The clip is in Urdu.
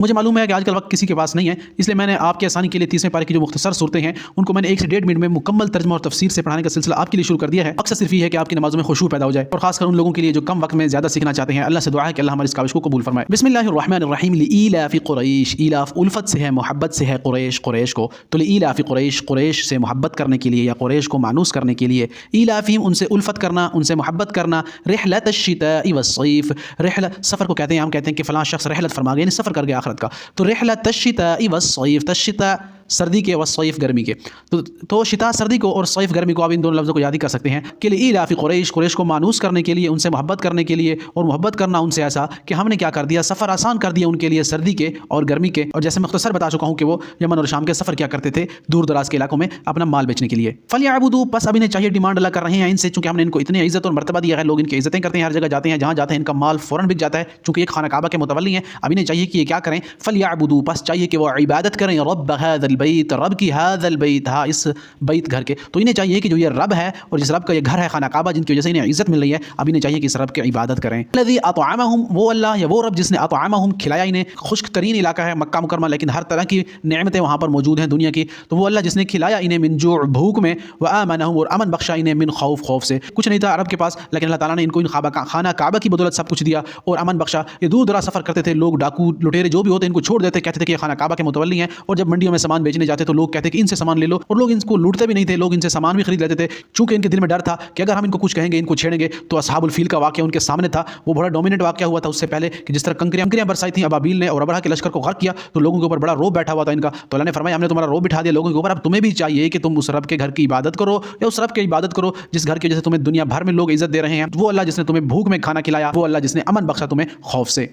مجھے معلوم ہے کہ آج کل وقت کسی کے پاس نہیں ہے، اس لیے میں نے آپ کی آسانی کے لیے 30ویں پارے کی جو مختصر صورتیں ہیں ان کو میں نے 1 سے 1.5 منٹ میں مکمل ترجمہ اور تفسیر سے پڑھانے کا سلسلہ آپ کے لیے شروع کر دیا ہے۔ مقصد صرف یہ ہے کہ آپ کی نمازوں میں خشوع پیدا ہو جائے، اور خاص کر ان لوگوں کے لیے جو کم وقت میں زیادہ سیکھنا چاہتے ہیں۔ اللہ سے دعا ہے کہ اللہ ہماری اس کاوش کو قبول فرمائے۔ بسم اللہ الرحمن الرحیم۔ لإیلاف قریش، ایلاف الفت سے ہے، محبت سے ہے، قریش کو، تو لإیلاف قریش سے محبت کرنے کے لیے یا قریش کو مانوس کرنے کے لیے، ایلافہم ان سے الفت کرنا، ان سے محبت کرنا، رحلۃ الشتاء والصیف، رحلت سفر کو کہتے ہیں، ہم کہتے ہیں کہ فلاں شخص رحلت فرما گیا، یعنی سفر کر گیا آخرت کا، تو رحلۃ الشتاء والصیف، تشتاء سردی کے، والصیف گرمی کے، تو شتاء سردی کو اور صیف گرمی کو آپ ان دونوں لفظوں کو یاد ہی کر سکتے ہیں کہ لإیلاف قریش کو مانوس کرنے کے لیے، ان سے محبت کرنے کے لیے، اور محبت کرنا ان سے ایسا کہ ہم نے کیا کر دیا، سفر آسان کر دیا ان کے لیے سردی کے اور گرمی کے، اور جیسے مختصر بتا چکا ہوں کہ وہ یمن اور شام کے سفر کیا کرتے تھے دور دراز کے علاقوں میں اپنا مال بیچنے کے لیے۔ فلیعبدوا، بس اب انہیں چاہیے، ڈیمانڈ اللہ کر رہے ہیں ان سے، چونکہ ہم نے ان کو اتنی عزت اور مرتبہ دیا ہے، لوگ ان کی عزتیں کرتے ہیں، ہر جگہ جاتے ہیں، جہاں جاتے ہیں ان کا مال فوراً بک جاتا ہے، چونکہ یہ خانہ کعبہ کے متولی ہیں۔ اب انہیں چاہیے کہ یہ کیا کریں، فلیعبدوا، بس چاہیے کہ وہ عبادت کریں، رب هذا البیت، رب کی هذا البیت، ہاں اس بیت گھر کے، تو انہیں چاہیے کہ جو یہ رب ہے اور جس رب کا یہ گھر ہے خانہ کعبہ، جن کی وجہ سے انہیں عزت مل رہی ہے، اب انہیں چاہیے کہ اس رب کی عبادت کریں۔ الذی اطعمہم، وہ اللہ یا وہ رب جس نے اطعمہم کھلایا انہیں، خشک ترین علاقہ ہے مکہ مکرمہ لیکن ہر طرح کی نعمتیں وہاں پر موجود ہیں دنیا کی، تو وہ اللہ جس نے کھلایا انہیں من جوع، بھوک میں، وآمنہم، اور امن بخشا انہیں من خوف سے، کچھ نہیں تھا عرب کے پاس لیکن اللہ تعالیٰ نے ان کو خانہ کعبہ کی بدولت سب کچھ دیا اور امن بخشا۔ یہ دور دراز سفر کرتے تھے لوگ، ڈاکو لٹیرے جو بھی ہوتے ان کو چھوڑ دیتے، کہتے تھے کہ یہ خانہ کعبہ کے متولی ہیں، اور جب منڈیوں میں سامان بیچنے جاتے تو لوگ کہتے کہ ان سے سامان لے لو، اور لوگ ان کو لوٹتے بھی نہیں تھے، لوگ ان سے سامان بھی خرید لیتے تھے، چونکہ ان کے دل میں ڈر تھا کہ اگر ہم ان کو کچھ کہیں گے، ان کو چھیڑیں گے تو اصحاب الفیل کا واقعہ ان کے سامنے تھا، وہ بڑا ڈومیننٹ واقعہ ہوا تھا اس سے پہلے کہ جس طرح کنکریاں برسائی تھیں ابابیل نے اور ابرہہ کے لشکر کو غرق کیا، تو لوگوں کے اوپر بڑا روب بیٹھا ہوا تھا ان کا، تو اللہ نے فرمایا ہم نے تمہارا روب بٹھا دیا لوگوں کے اوپر، اب تمہیں بھی چاہیے کہ تم اس رب کے گھر کی عبادت کرو، یا اس رب کی عبادت کرو جس گھر کی وجہ سے تمہیں دنیا بھر میں لوگ عزت دے رہے ہیں، وہ اللہ جس نے تمہیں بھوک میں کھانا کھلایا، وہ اللہ جس نے امن بخشا تمہیں خوف سے۔